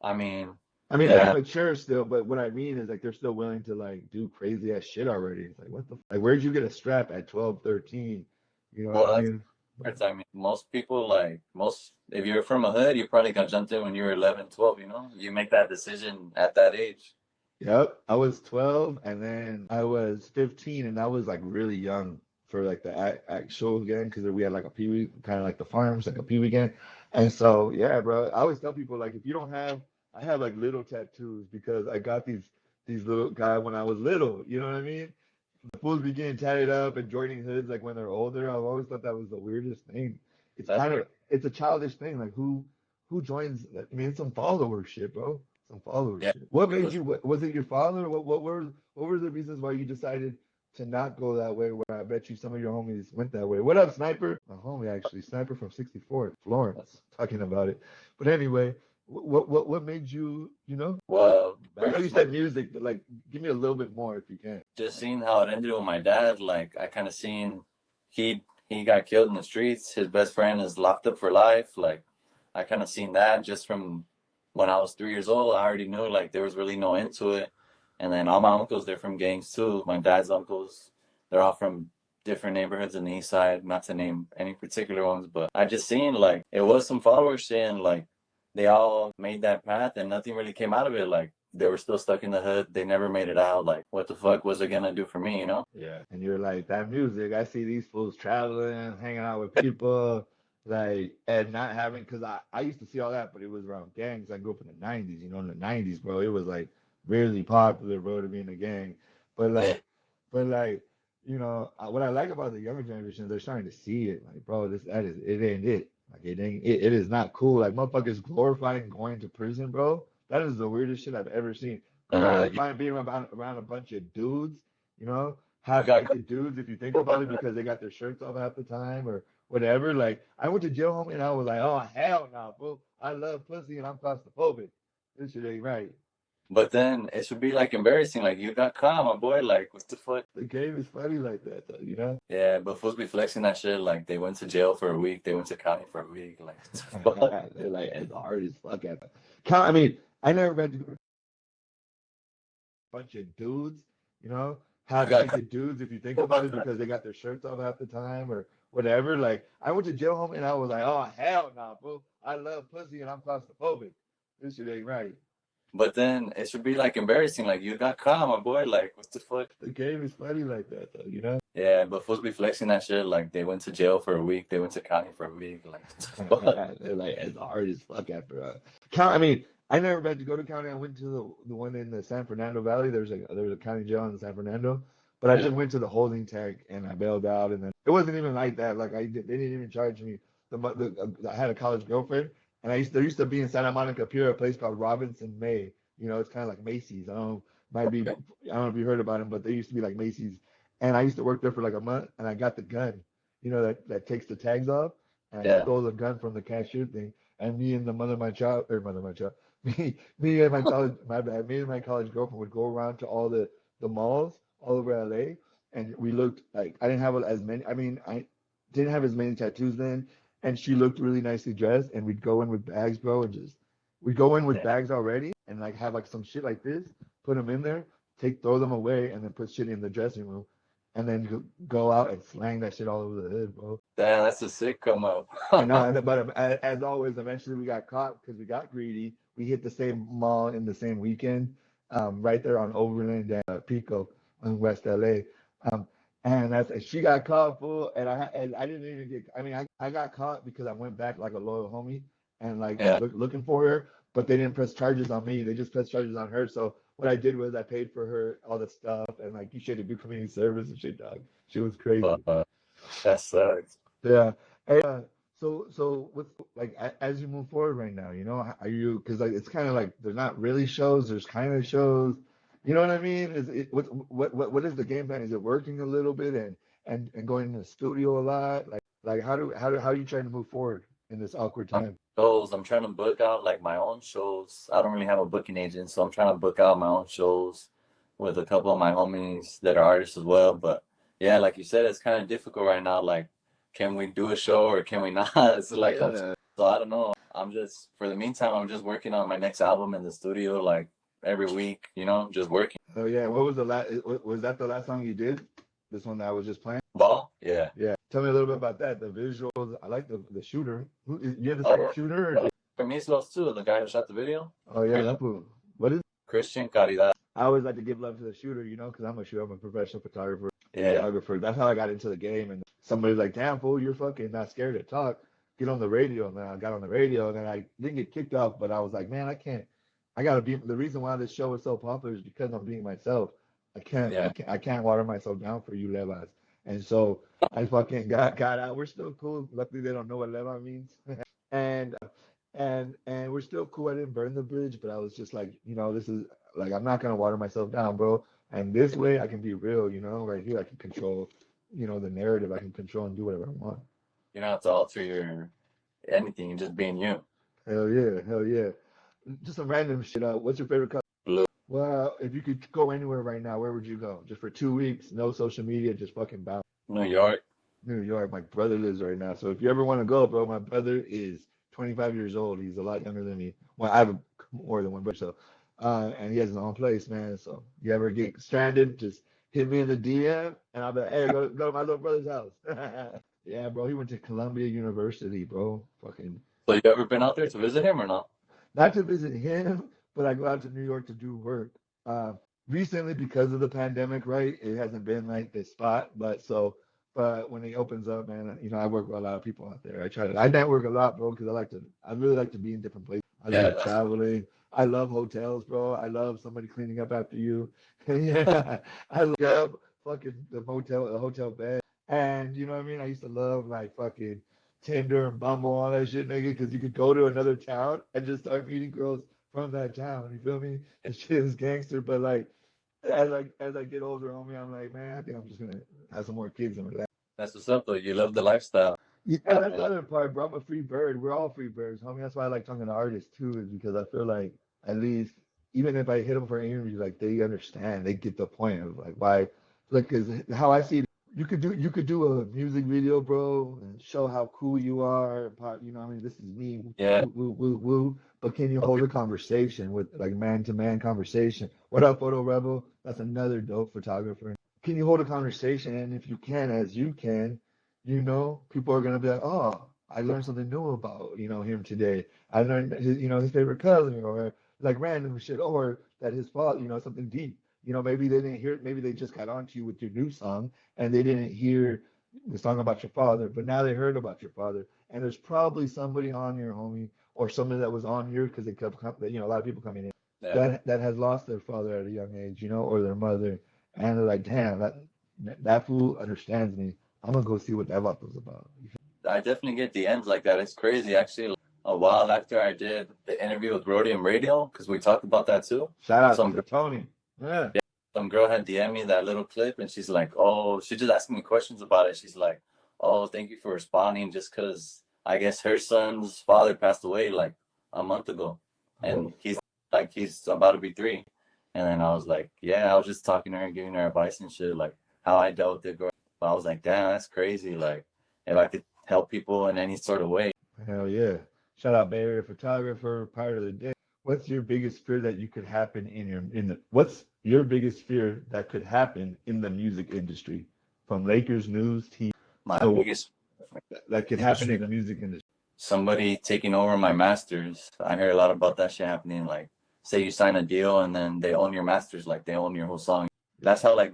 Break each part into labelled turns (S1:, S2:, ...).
S1: I mean,
S2: I mean, they're
S1: yeah.
S2: mature still, but what I mean is like they're still willing to like do crazy ass shit already. It's like what the like where'd you get a strap at 12, 13? You know what I
S1: Well,
S2: mean? But,
S1: that's, I mean, most people, like, if you're from a hood, you probably got jumped in when you were 11, 12, you know? You make that decision at that age.
S2: yep, I was 12 and then I was 15 and I was like really young for like the actual game because we had like a pee-wee kind of like the farms like a pee-wee game. And so yeah, bro, I always tell people like if you don't have I have like little tattoos because I got these little guy when I was little, you know what I mean? The fools be getting tatted up and joining hoods like when they're older. I've always thought that was the weirdest thing. It's
S1: That's
S2: kind of it's a childish thing. Like who joins? I mean, it's some follower shit, bro. Some follower
S1: yeah.
S2: shit. What made
S1: Because
S2: you? Was it your father? What were the reasons why you decided to not go that way? Where I bet you some of your homies went that way. What up, Sniper? My homie actually, Sniper from 64, Florence, talking about it. But anyway, what made you? You know,
S1: well,
S2: I know
S1: pretty
S2: you
S1: much
S2: said music, but like, give me a little bit more if you can.
S1: just seeing how it ended with my dad, like, I kind of seen he he got killed in the streets. His best friend is locked up for life. Like, I kind of seen that just from when I was 3 years old. I already knew, like, there was really no end to it. And then all my uncles, they're from gangs too. My dad's uncles, they're all from different neighborhoods in the east side, not to name any particular ones, but I just seen, like, it was some followers saying, like, they all made that path and nothing really came out of it. Like, they were still stuck in the hood. They never made it out. Like, what the fuck was it gonna do for me, you know?
S2: Yeah. And you're like, that music, I see these fools traveling, hanging out with people, like, and not having, because I used to see all that, but it was around gangs. I grew up in the 90s, you know, in the 90s, bro. It was like really popular, bro, to be in a gang. But
S1: Yeah.
S2: like, what I like about the younger generation, they're starting to see it. Like, bro, it ain't it. Like, it is not cool. Like, motherfuckers glorifying going to prison, bro. That is the weirdest shit I've ever seen.
S1: You
S2: Glorifying being around a bunch of dudes, you know, half
S1: got
S2: naked dudes if you think about it because they got their shirts off half the time or whatever. Like I went to jail home and I was like, oh hell no, bro. I love pussy and I'm claustrophobic. This shit ain't right.
S1: But then it should be like embarrassing. Like, you got caught, my boy. Like, what the fuck?
S2: The game is funny like that though, you know?
S1: Yeah, but fools be flexing that shit. Like, they went to jail for a week. They went to county for a week. Like, what the fuck?
S2: They're like as hard as fuck at count. I mean, I never read a bunch of dudes, you know,
S1: You
S2: half
S1: got caught.
S2: naked dudes if you think about it because they got their shirts off half the time or whatever. Like I went to jail home and I was like, oh hell no, bro. I love pussy and I'm claustrophobic. This shit ain't right.
S1: But then it should be like embarrassing. Like, you got caught, my boy. Like, what the fuck?
S2: The game is funny like that though, you know?
S1: Yeah, but fools be flexing that shit. Like, they went to jail for a week. They went to county for a week. Like, what the fuck?
S2: They're like as hard as fuck after count. I mean, I never had to go to county. I went to the one in the San Fernando Valley. There was a county jail in San Fernando, but I just went to the holding tank and I bailed out. And then it wasn't even like that. Like they didn't even charge me. I had a college girlfriend, and there used to be in Santa Monica Pier a place called Robinson May. You know, it's kind of like Macy's. I don't know if you heard about them, but they used to be like Macy's. And I used to work there for like a month, and I got the gun, that takes the tags off, and I
S1: Yeah.
S2: stole the gun from the cashier thing. And me and the mother of my child, or mother of my child, me and my college, my bad, me and my college girlfriend would go around to all the malls all over LA, and we looked like I didn't have as many. I mean, I didn't have as many tattoos then, and she looked really nicely dressed, and we'd go in with bags, bro, and just we'd go in with
S1: Yeah.
S2: bags already, and like have like some shit like this, put them in there, throw them away, and then put shit in the dressing room, and then go out and slang that shit all over the hood, bro.
S1: Damn, that's a sick come up.
S2: I know, but as always, eventually we got caught because we got greedy. We hit the same mall in the same weekend, right there on Overland and Pico in West LA. Um, and she got caught full, and I didn't even get. I mean, I got caught because I went back like a loyal homie and like
S1: Yeah.
S2: looking for her, but they didn't press charges on me. They just pressed charges on her. So what I did was I paid for her all the stuff and like you should do community service and shit, dog. She was crazy.
S1: That sucks.
S2: Yeah. Hey, so with like as you move forward right now, are you because like it's kind of like there's not really shows, there's kind of shows. You know what I mean? Is it what is the game plan? Is it working a little bit and going to the studio a lot? Like how are you trying to move forward in this awkward time?
S1: Shows. I'm trying to book out like my own shows. I don't really have a booking agent, so I'm trying to book out my own shows with a couple of my homies that are artists as well. But yeah, like you said, it's kind of difficult right now. Like, can we do a show or can we not? It's like,
S2: Yeah.
S1: So I don't know. I'm just for the meantime, I'm just working on my next album in the studio, like every week. Just working.
S2: Oh yeah, what was the last? Was that the last song you did? This one that I was just playing.
S1: Ball, yeah.
S2: Yeah, tell me a little bit about that. The visuals. I like the shooter. You have the
S1: Oh,
S2: same shooter? Or,
S1: for me, it's Los too. The guy who shot the video,
S2: oh yeah, that fool. What is?
S1: Christian Caridad.
S2: I always like to give love to the shooter, because I'm a shooter. I'm a professional photographer,
S1: Yeah,
S2: videographer. That's how I got into the game. And somebody's like, "Damn fool, you're fucking not scared to talk. Get on the radio." And then I got on the radio, and then I didn't get kicked off, but I was like, "Man, I can't. I gotta be." The reason why this show is so popular is because I'm being myself. I can't. I
S1: yeah.
S2: can't. I can't water myself down for you, Levas. And so I fucking got out. We're still cool. Luckily, they don't know what Leva means. and and we're still cool. I didn't burn the bridge, but I was just like, this is like I'm not gonna water myself down, bro. And this way I can be real, right here I can control, the narrative. I can control and do whatever I want.
S1: You don't have to alter your anything. You're just being you.
S2: Hell yeah, hell yeah. Just some random shit. What's your favorite color?
S1: Blue.
S2: Well, if you could go anywhere right now, where would you go? Just for 2 weeks, no social media, just fucking bounce.
S1: New York.
S2: New York. My brother lives right now. So if you ever want to go, bro, my brother is 25 years old. He's a lot younger than me. Well, I have more than one brother, so and he has his own place, man. So you ever get stranded, just hit me in the DM, and I'll be like, hey, go to my little brother's house. Yeah, bro. He went to Columbia University, bro. Fucking
S1: So you ever been out there to visit him or not?
S2: not to visit him, but I go out to New York to do work. Uh, Recently, because of the pandemic, right? It hasn't been like this spot, but when it opens up, man, I work with a lot of people out there. I network a lot, bro, because I really like to be in different places. I
S1: Yeah.
S2: love traveling. I love hotels, bro. I love somebody cleaning up after you. Yeah, I love fucking the hotel bed. And you know what I mean? I used to love like fucking Tinder and Bumble, all that shit, nigga, because you could go to another town and just start meeting girls from that town. You feel me? And shit is gangster, but like as I get older, homie, I'm like, man, I think I'm just gonna have some more kids and relax.
S1: That's what's up, though. You love the lifestyle.
S2: Yeah, that's the other part, bro. I'm a free bird. We're all free birds, homie. That's why I like talking to artists too, is because I feel like at least even if I hit them for an interview, like they understand, they get the point of like why, like, cause how I see it, you could do a music video, bro, and show how cool you are. I mean, this is me,
S1: Yeah.
S2: woo, woo, woo, woo. But can you hold
S1: Okay.
S2: a conversation with like man to man conversation? What up, Photo Rebel? That's another dope photographer. Can you hold a conversation? And if you can, as you can, people are gonna be like, oh, I learned something new about, him today. I learned his favorite color, or like random shit, or that his father, something deep. Maybe they didn't hear it, maybe they just got onto you with your new song and they didn't hear the song about your father, but now they heard about your father. And there's probably somebody on your homie or somebody that was on your because they kept a lot of people coming in
S1: Yeah.
S2: that has lost their father at a young age, or their mother, and they're like, damn, that fool understands me. I'm gonna go see what that was about.
S1: I definitely get DMs like that. It's crazy, actually. Like, a while after I did the interview with Rhodium Radio, because we talked about that too.
S2: Shout out
S1: Some
S2: to Tony. Yeah.
S1: Yeah, some girl had DM me that little clip, and she's like, "Oh," she just asking me questions about it. She's like, "Oh, thank you for responding," just because I guess her son's father passed away like a month ago, and he's about to be 3. And then I was like, "Yeah," I was just talking to her, giving her advice and shit, like how I dealt with it. But I was like, "Damn, that's crazy." Like, if I could help people in any sort of way.
S2: Hell yeah. Shout out Bay Area photographer, part of the day. What's your biggest fear that you could happen what's your biggest fear that could happen in the music industry? From Lakers news, TV,
S1: My
S2: so
S1: biggest
S2: that could happen in the music industry.
S1: somebody taking over my masters. I heard a lot about that shit happening. Like, say you sign a deal and then they own your masters, like they own your whole song. That's how like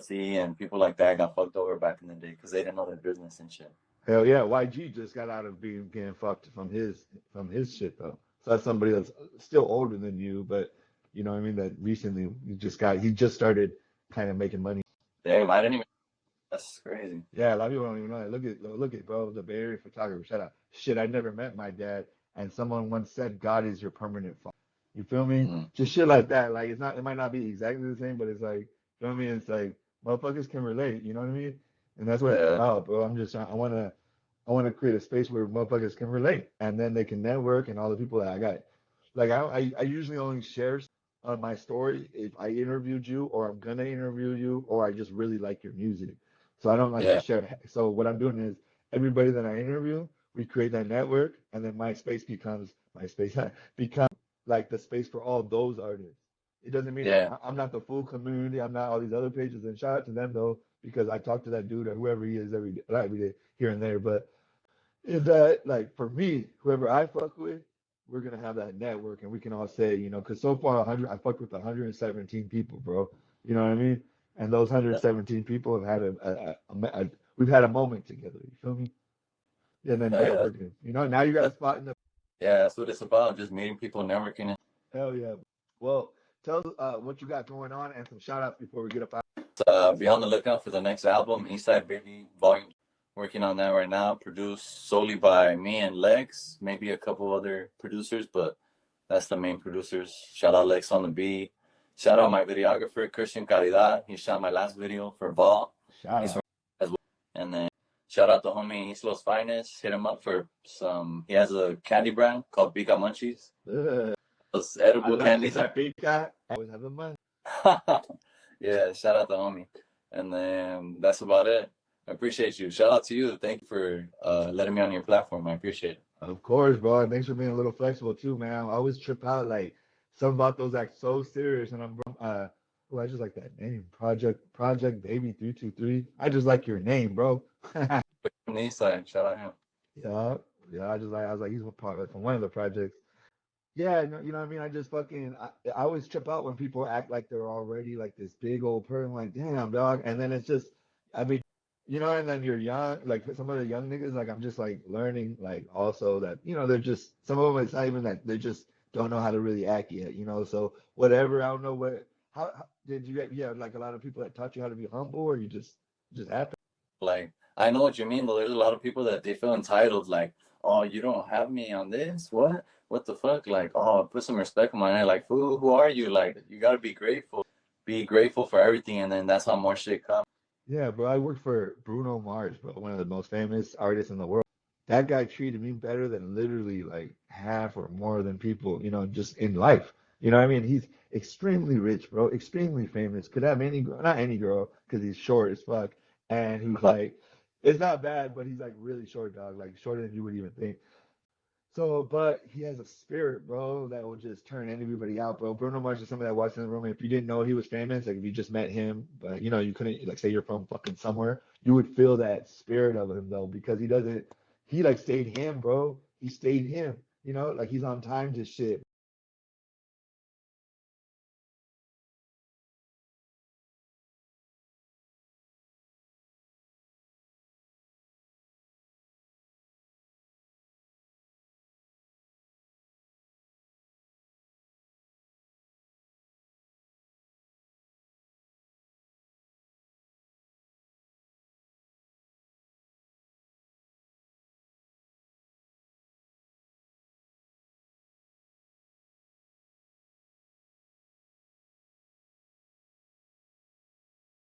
S1: see and people like that got fucked over back in the day because they didn't know their business and shit.
S2: Hell yeah, YG just got out of being getting fucked from his shit though. So that's somebody that's still older than you, but you know what I mean, that recently he just started kind of making money.
S1: Damn, I didn't even. That's crazy.
S2: Yeah, a lot of people don't even know that. Look at bro, the Bay Area photographer. Shout out. Shit, I never met my dad, and someone once said God is your permanent father. You feel me?
S1: Mm.
S2: Just shit like that. Like it might not be exactly the same, but it's like, you know what I mean? It's like motherfuckers can relate. You know what I mean? And that's what it's
S1: Yeah.
S2: about, bro. I wanna create a space where motherfuckers can relate, and then they can network and all the people that I got. Like I usually only share on my story if I interviewed you or I'm gonna interview you or I just really like your music. So I don't like to
S1: Yeah.
S2: share. So what I'm doing is everybody that I interview, we create that network, and then MySpace becomes MySpace becomes like the space for all those artists. It doesn't mean
S1: Yeah,
S2: I'm not the full community. I'm not all these other pages. And shout out to them though, because I talk to that dude or whoever he is every day, not every day here and there. But is that like for me, whoever I fuck with, we're gonna have that network, and we can all say, because so far 100, I fucked with 117 people, bro. You know what I mean? And those
S1: that-
S2: 117 people have had we've had a moment together. You feel me? And then
S1: yeah,
S2: networking. Now you got a
S1: that-
S2: spot in the
S1: yeah. That's what it's about. Just meeting people, networking.
S2: hell yeah. Well, tell us what you got going on and some shout outs before we get up out.
S1: Be on the lookout for the next album, Eastside Baby Volume. Working on that right now. Produced solely by me and Lex, maybe a couple other producers, but that's the main producers. Shout out Lex on the beat. Shout out my videographer Christian Calidad. He shot my last video for Ball.
S2: Shout
S1: He's
S2: out.
S1: from as well. And then shout out the homie Islos Finest. Hit him up for some. He has a candy brand called Bika Munchies. Those
S2: I
S1: edible
S2: like
S1: candies.
S2: that big guy. Always have a mind.
S1: Yeah, shout out the homie. And then that's about it. I appreciate you. Shout out to you. Thank you for letting me on your platform. I appreciate it.
S2: Of course, bro. And thanks for being a little flexible too, man. I always trip out like some about those act so serious, and I just like that name, Project Baby 323. I just like your name, bro.
S1: From the east side, shout out him.
S2: Yeah, yeah. I was like, he's from one of the projects. Yeah, what I mean. I always trip out when people act like they're already like this big old person. Like, damn, dog. And then it's just, I mean, and then you're young, like some of the young niggas. Like, I'm just like learning, like also that they're just some of them. It's not even that they just don't know how to really act yet. So whatever. I don't know what. How did you? Yeah, like a lot of people that taught you how to be humble, or you just happen.
S1: Like, I know what you mean, but there's a lot of people that they feel entitled. Like, oh, you don't have me on this? What? What the fuck? Like, oh, put some respect on my name. Like, who are you? Like, you gotta be grateful. Be grateful for everything, and then that's how more shit comes.
S2: Yeah, bro. I worked for Bruno Mars, bro, one of the most famous artists in the world. That guy treated me better than literally like half or more than people, just in life. What I mean? He's extremely rich, bro, extremely famous. Could have any girl, not any girl, because he's short as fuck. And he's like, it's not bad, but he's like really short, dog, like shorter than you would even think. So, but he has a spirit, bro, that will just turn anybody out, bro. Bruno Mars is somebody that walks in the room, and if you didn't know he was famous, like if you just met him, but you couldn't, like, say you're from fucking somewhere, you would feel that spirit of him though, because he like stayed him, bro. He stayed him, like he's on time to shit.